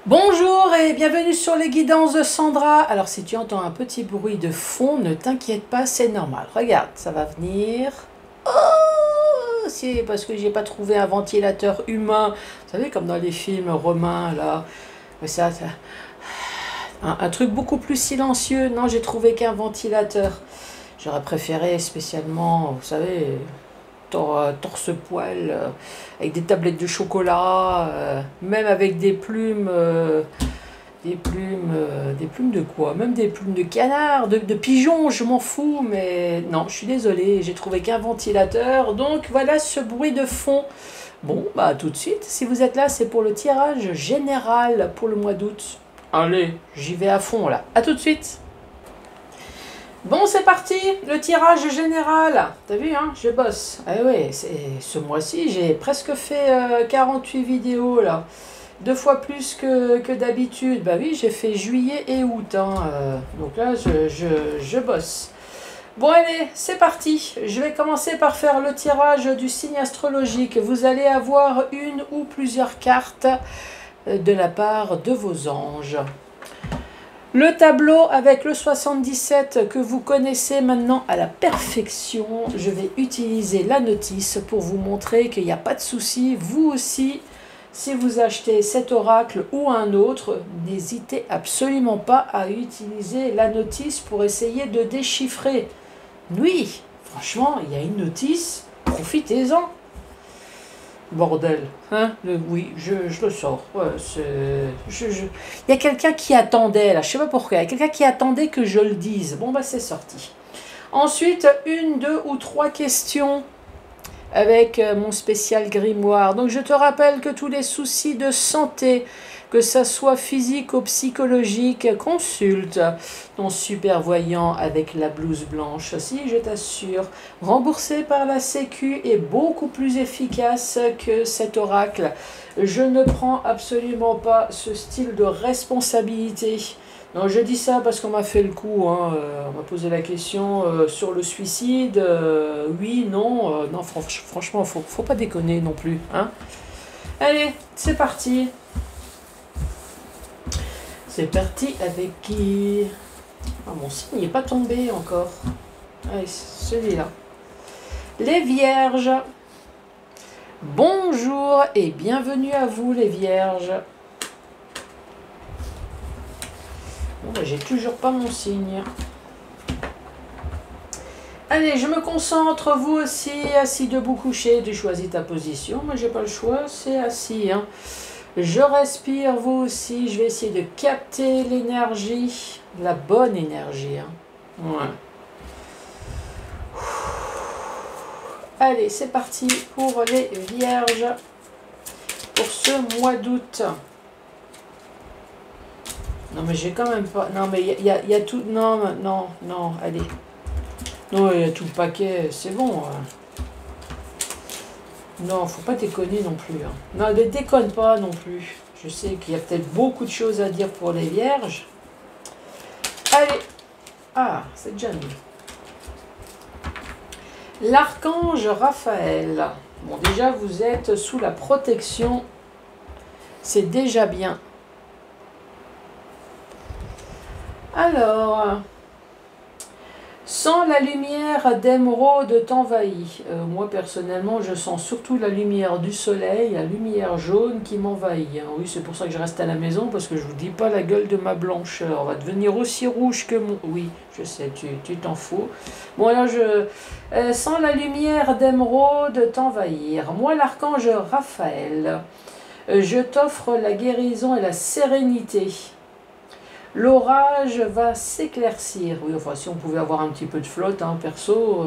Bonjour et bienvenue sur les guidances de Sandra. Alors si tu entends un petit bruit de fond, ne t'inquiète pas, c'est normal. Regarde, ça va venir. Oh, c'est parce que j'ai pas trouvé un ventilateur humain. Vous savez, comme dans les films romains, là. Mais un truc beaucoup plus silencieux. Non, j'ai trouvé qu'un ventilateur. J'aurais préféré spécialement, vous savez, torse-poil, avec des tablettes de chocolat, même avec des plumes de quoi? Même des plumes de canard, de pigeon, je m'en fous, mais non, je suis désolée, j'ai trouvé qu'un ventilateur, donc voilà ce bruit de fond. Bon, bah tout de suite, si vous êtes là, c'est pour le tirage général pour le mois d'août. Allez, j'y vais à fond là, à tout de suite. Bon, c'est parti, le tirage général. T'as vu, hein, je bosse. Ah ouais, ce mois-ci, j'ai presque fait 48 vidéos, là. 2 fois plus que d'habitude. Bah oui, j'ai fait juillet et août, hein. Donc là, je bosse. Bon, allez, c'est parti. Je vais commencer par faire le tirage du signe astrologique. Vous allez avoir une ou plusieurs cartes de la part de vos anges. Le tableau avec le 77 que vous connaissez maintenant à la perfection, je vais utiliser la notice pour vous montrer qu'il n'y a pas de souci. Vous aussi, si vous achetez cet oracle ou un autre, n'hésitez absolument pas à utiliser la notice pour essayer de déchiffrer. Oui, franchement, il y a une notice, profitez-en. Bordel, hein? Oui, je le sors. Ouais, il y a quelqu'un qui attendait, là, je sais pas pourquoi, il y a quelqu'un qui attendait que je le dise. Bon, bah c'est sorti. Ensuite, 1, 2 ou 3 questions avec mon spécial grimoire. Donc, je te rappelle que tous les soucis de santé, que ça soit physique ou psychologique, consulte ton super voyant avec la blouse blanche. Si, je t'assure, remboursé par la Sécu est beaucoup plus efficace que cet oracle. Je ne prends absolument pas ce style de responsabilité. Non, je dis ça parce qu'on m'a fait le coup, hein. On m'a posé la question sur le suicide. Oui, non, non, franchement, faut pas déconner non plus, hein. Allez, c'est parti. C'est parti avec qui? Ah, mon signe n'est pas tombé encore. Allez, celui-là. Les Vierges. Bonjour et bienvenue à vous les Vierges. Bon, ben, j'ai toujours pas mon signe. Allez, je me concentre, vous aussi, assis, debout, couché, tu choisis ta position. Moi, j'ai pas le choix, c'est assis, hein. Je respire, vous aussi. Je vais essayer de capter l'énergie, la bonne énergie, hein. Ouais. Allez, c'est parti pour les Vierges pour ce mois d'août. Non, mais j'ai quand même pas... Non, mais il y a tout... Non, non, non, allez. Non, il y a tout le paquet, c'est bon. Non, faut pas déconner non plus, hein. Non, ne déconne pas non plus. Je sais qu'il y a peut-être beaucoup de choses à dire pour les Vierges. Allez. Ah, c'est déjà mieux. L'archange Raphaël. Bon, déjà, vous êtes sous la protection. C'est déjà bien. Alors, sans la lumière d'émeraude t'envahit. Moi, personnellement, je sens surtout la lumière du soleil, la lumière jaune qui m'envahit, hein. Oui, c'est pour ça que je reste à la maison, parce que je vous dis pas la gueule de ma blancheur. On va devenir aussi rouge que mon... Oui, je sais, tu t'en fous. Bon, alors, sans la lumière d'émeraude t'envahir. Moi, l'archange Raphaël, je t'offre la guérison et la sérénité. L'orage va s'éclaircir. Oui, enfin, si on pouvait avoir un petit peu de flotte, hein, perso,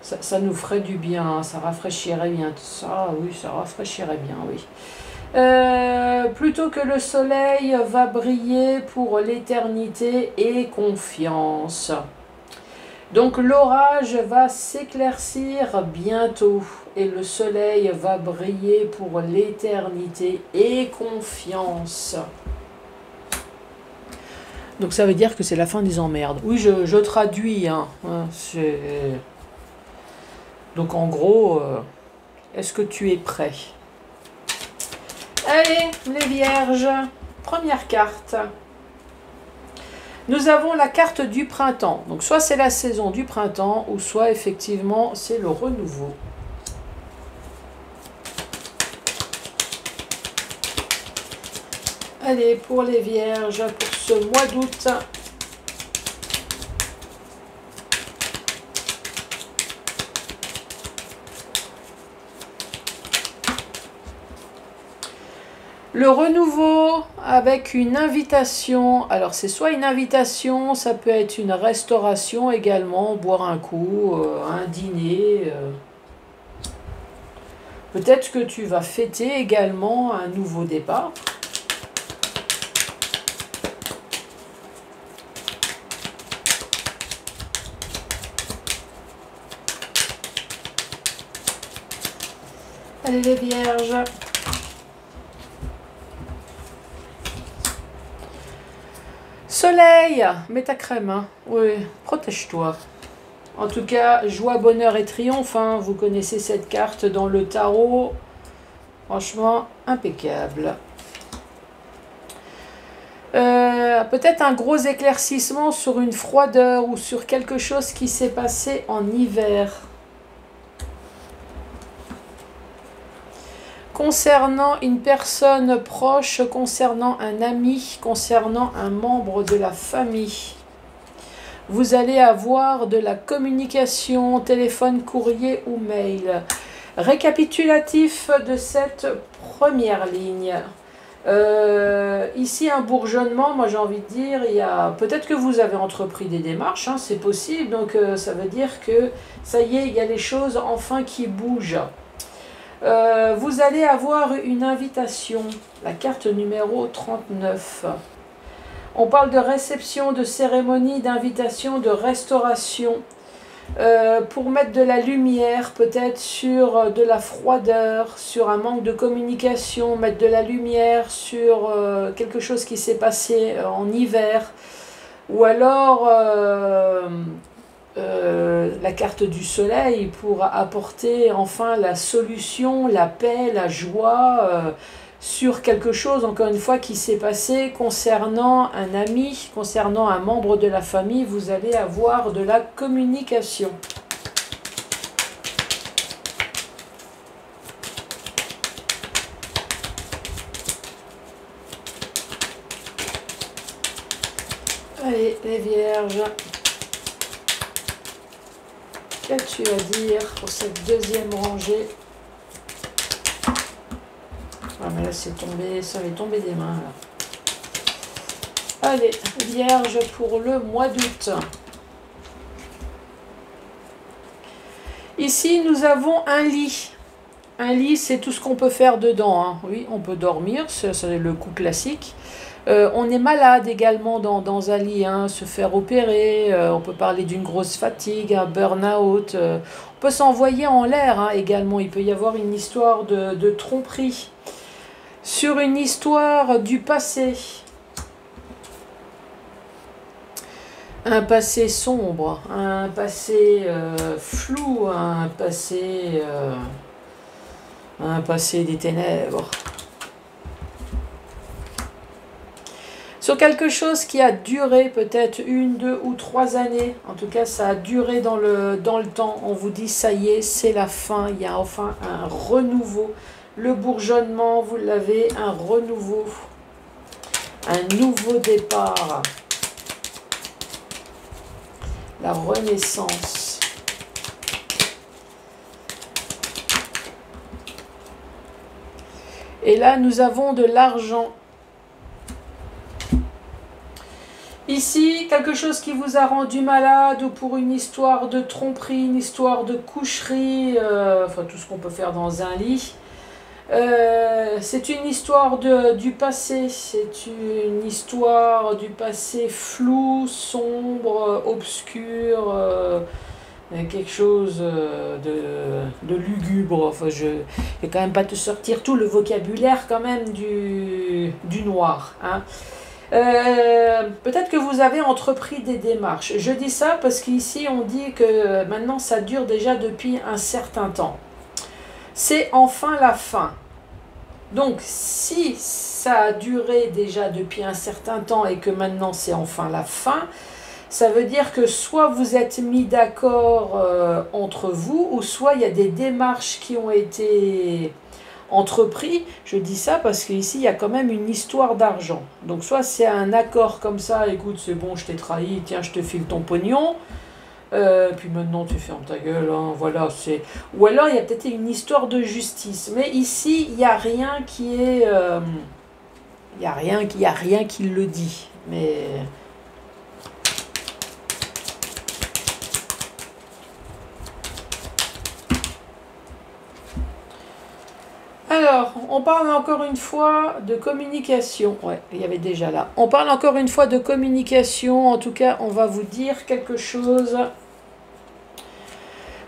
ça nous ferait du bien, hein, ça rafraîchirait bien. Ça, oui, ça rafraîchirait bien, oui. Plutôt que le soleil va briller pour l'éternité et confiance. Donc l'orage va s'éclaircir bientôt et le soleil va briller pour l'éternité et confiance. Donc ça veut dire que c'est la fin des emmerdes. Oui, je traduis, hein. Donc en gros, est-ce que tu es prêt? Allez, les Vierges, Première carte. Nous avons la carte du printemps. Donc soit c'est la saison du printemps ou soit effectivement c'est le renouveau. Allez, pour les vierges, pour ce mois d'août. Le renouveau avec une invitation. Alors c'est soit une invitation, ça peut être une restauration également, boire un coup, un dîner. Peut-être que tu vas fêter également un nouveau départ. Allez les vierges. Soleil, mets ta crème, hein. Oui, protège-toi. En tout cas, joie, bonheur et triomphe, hein. Vous connaissez cette carte dans le tarot. Franchement, impeccable. Peut-être un gros éclaircissement sur une froideur ou sur quelque chose qui s'est passé en hiver. Concernant une personne proche, concernant un ami, concernant un membre de la famille. Vous allez avoir de la communication, téléphone, courrier ou mail. Récapitulatif de cette première ligne. Ici un bourgeonnement, moi j'ai envie de dire, il y a peut-être que vous avez entrepris des démarches, hein, c'est possible, donc ça veut dire que ça y est, il y a les choses enfin qui bougent. Vous allez avoir une invitation, la carte numéro 39. On parle de réception, de cérémonie, d'invitation, de restauration. Pour mettre de la lumière peut-être sur de la froideur, sur un manque de communication, mettre de la lumière sur quelque chose qui s'est passé en hiver. Ou alors la carte du soleil pour apporter enfin la solution, la paix, la joie sur quelque chose, encore une fois, qui s'est passé concernant un ami, concernant un membre de la famille. Vous allez avoir de la communication. Allez, les vierges. Qu'as-tu à dire pour cette deuxième rangée? Ah mais là c'est tombé, ça va tomber des mains là. Allez, vierge pour le mois d'août. Ici nous avons un lit. Un lit, c'est tout ce qu'on peut faire dedans, hein. Oui, on peut dormir, c'est le coup classique. On est malade également dans un lit, hein, se faire opérer, on peut parler d'une grosse fatigue, un burn-out, on peut s'envoyer en l'air, hein, également. Il peut y avoir une histoire de tromperie. Sur une histoire du passé. Un passé sombre, un passé flou, un passé des ténèbres. Sur quelque chose qui a duré peut-être 1, 2 ou 3 années. En tout cas, ça a duré dans le temps. On vous dit, ça y est, c'est la fin. Il y a enfin un renouveau. Le bourgeonnement, vous l'avez, un renouveau. Un nouveau départ. La renaissance. Et là, nous avons de l'argent. Ici, quelque chose qui vous a rendu malade ou pour une histoire de tromperie, une histoire de coucherie, enfin tout ce qu'on peut faire dans un lit. C'est une histoire du passé, c'est une histoire du passé flou, sombre, obscur, quelque chose de lugubre. Enfin, je ne vais quand même pas te sortir tout le vocabulaire quand même du noir, hein. Peut-être que vous avez entrepris des démarches. Je dis ça parce qu'ici on dit que maintenant ça dure déjà depuis un certain temps. C'est enfin la fin. Donc, si ça a duré déjà depuis un certain temps et que maintenant c'est enfin la fin, ça veut dire que soit vous êtes mis d'accord entre vous, ou soit il y a des démarches qui ont été entreprises. Je dis ça parce qu'ici, il y a quand même une histoire d'argent. Donc, soit c'est un accord comme ça, écoute, c'est bon, je t'ai trahi, tiens, je te file ton pognon. Puis maintenant tu fermes ta gueule, hein, voilà, c'est... Ou alors il y a peut-être une histoire de justice. Mais ici, il n'y a rien qui est... il n'y a rien qui le dit. Mais... Alors, on parle encore une fois de communication. Ouais, il y avait déjà là. On parle encore une fois de communication. En tout cas, on va vous dire quelque chose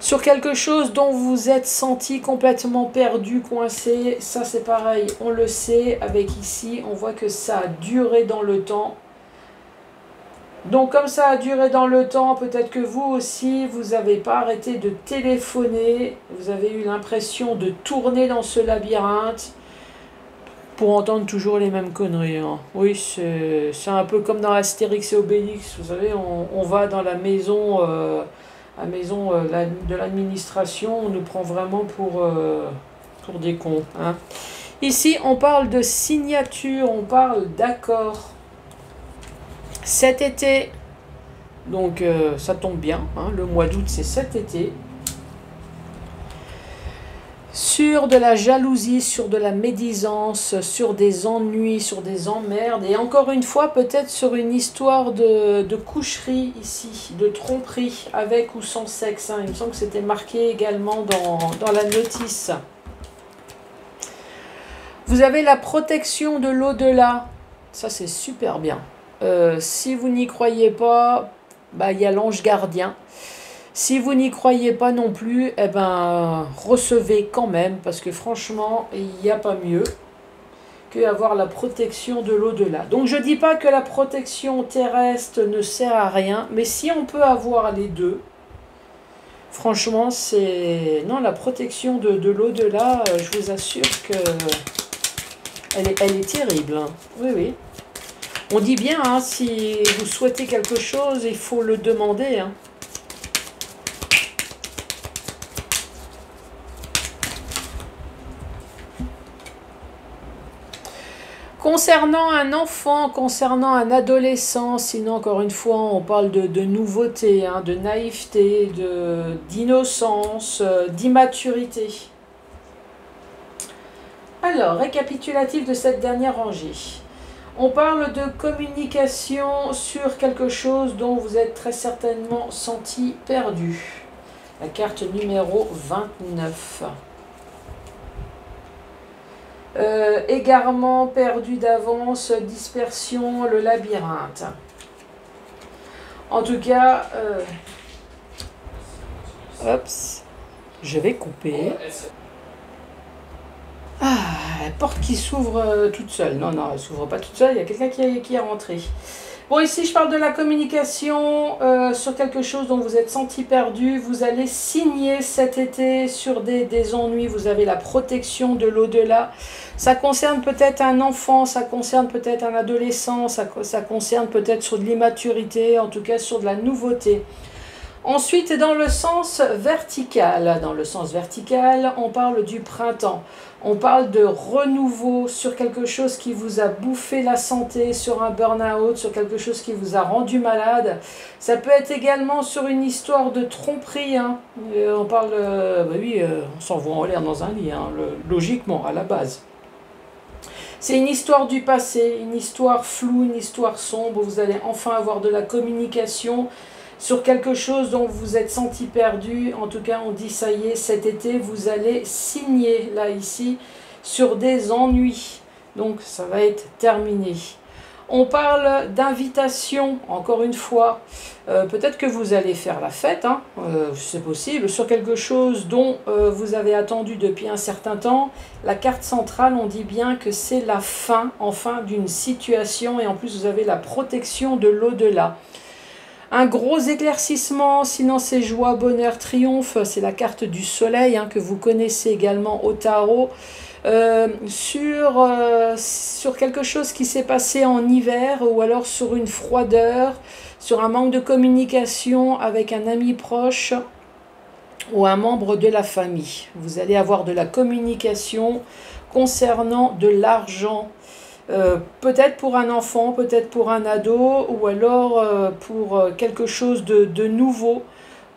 sur quelque chose dont vous êtes senti complètement perdu, coincé. Ça, c'est pareil, on le sait. Avec ici, on voit que ça a duré dans le temps. Donc, comme ça a duré dans le temps, peut-être que vous aussi, vous n'avez pas arrêté de téléphoner. Vous avez eu l'impression de tourner dans ce labyrinthe pour entendre toujours les mêmes conneries. Hein. Oui, c'est un peu comme dans Astérix et Obélix. Vous savez, on va dans la maison de l'administration, on nous prend vraiment pour des cons. Hein. Ici, on parle de signature, on parle d'accord. Cet été, donc ça tombe bien, hein, le mois d'août c'est cet été. Sur de la jalousie, sur de la médisance, sur des ennuis, sur des emmerdes, et encore une fois peut-être sur une histoire de coucherie ici, de tromperie, avec ou sans sexe. Hein. Il me semble que c'était marqué également dans la notice. Vous avez la protection de l'au-delà, ça c'est super bien. Si vous n'y croyez pas, bah, y a l'ange gardien. Si vous n'y croyez pas non plus, eh ben, recevez quand même, parce que franchement, il n'y a pas mieux qu'avoir la protection de l'au-delà. Donc je ne dis pas que la protection terrestre ne sert à rien, mais si on peut avoir les deux, franchement, c'est... Non, la protection de l'au-delà, je vous assure que elle est terrible. Hein. Oui, oui. On dit bien, hein, si vous souhaitez quelque chose, il faut le demander. Hein. Concernant un enfant, concernant un adolescent, sinon encore une fois on parle de nouveauté, hein, de naïveté, d'innocence, d'immaturité. Alors, récapitulatif de cette dernière rangée. On parle de communication sur quelque chose dont vous êtes très certainement senti perdu. La carte numéro 29. Égarement, perdu d'avance, dispersion, le labyrinthe. En tout cas, je vais couper. Ah, la porte qui s'ouvre toute seule. Non, non, elle ne s'ouvre pas toute seule, il y a quelqu'un qui est rentré. Bon, ici, je parle de la communication sur quelque chose dont vous êtes senti perdu. Vous allez signer cet été sur des ennuis. Vous avez la protection de l'au-delà. Ça concerne peut-être un enfant, ça concerne peut-être un adolescent, ça concerne peut-être sur de l'immaturité, en tout cas sur de la nouveauté. Ensuite, dans le sens vertical, on parle du printemps. On parle de renouveau sur quelque chose qui vous a bouffé la santé, sur un burn-out, sur quelque chose qui vous a rendu malade. Ça peut être également sur une histoire de tromperie. Hein. On parle, on s'envoie en l'air dans un lit, hein, logiquement, à la base. C'est une histoire du passé, une histoire floue, une histoire sombre. Vous allez enfin avoir de la communication sur quelque chose dont vous vous êtes senti perdu. En tout cas, on dit ça y est, cet été, vous allez signer, là, ici, sur des ennuis. Donc, ça va être terminé. On parle d'invitation, encore une fois. Peut-être que vous allez faire la fête, hein, c'est possible, sur quelque chose dont vous avez attendu depuis un certain temps. La carte centrale, on dit bien que c'est la fin, enfin, d'une situation. Et en plus, vous avez la protection de l'au-delà. Un gros éclaircissement, sinon c'est joie, bonheur, triomphe. C'est la carte du soleil hein, que vous connaissez également au tarot. sur quelque chose qui s'est passé en hiver, ou alors sur une froideur, sur un manque de communication avec un ami proche ou un membre de la famille. Vous allez avoir de la communication concernant de l'argent, peut-être pour un enfant, peut-être pour un ado, ou alors pour quelque chose de nouveau,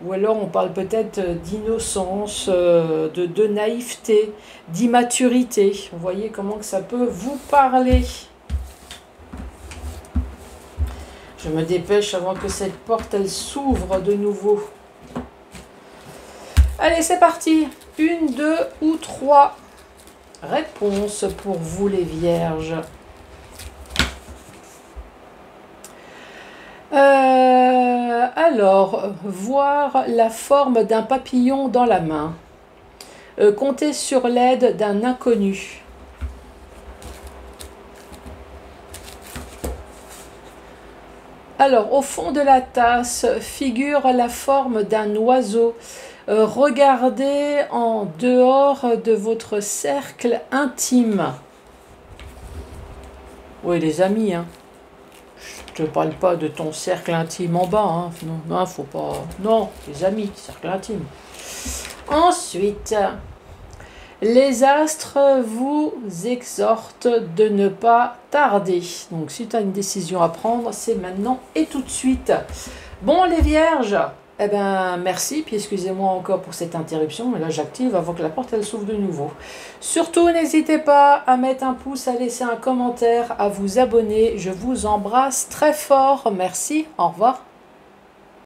ou alors on parle peut-être d'innocence, de naïveté, d'immaturité. Vous voyez comment que ça peut vous parler. Je me dépêche avant que cette porte elle s'ouvre de nouveau. Allez, c'est parti. 1, 2 ou 3 réponses pour vous les vierges. Alors, voir la forme d'un papillon dans la main. Compter sur l'aide d'un inconnu. Alors, au fond de la tasse figure la forme d'un oiseau. Regardez en dehors de votre cercle intime. Oui, les amis, hein. Je te parle pas de ton cercle intime en bas, hein. Non, non, faut pas. Non, les amis, cercle intime. Ensuite, les astres vous exhortent de ne pas tarder. Donc, si tu as une décision à prendre, c'est maintenant et tout de suite. Bon, les vierges, eh ben, merci, puis excusez-moi encore pour cette interruption, mais là j'active avant que la porte elle s'ouvre de nouveau. Surtout, n'hésitez pas à mettre un pouce, à laisser un commentaire, à vous abonner. Je vous embrasse très fort. Merci, au revoir.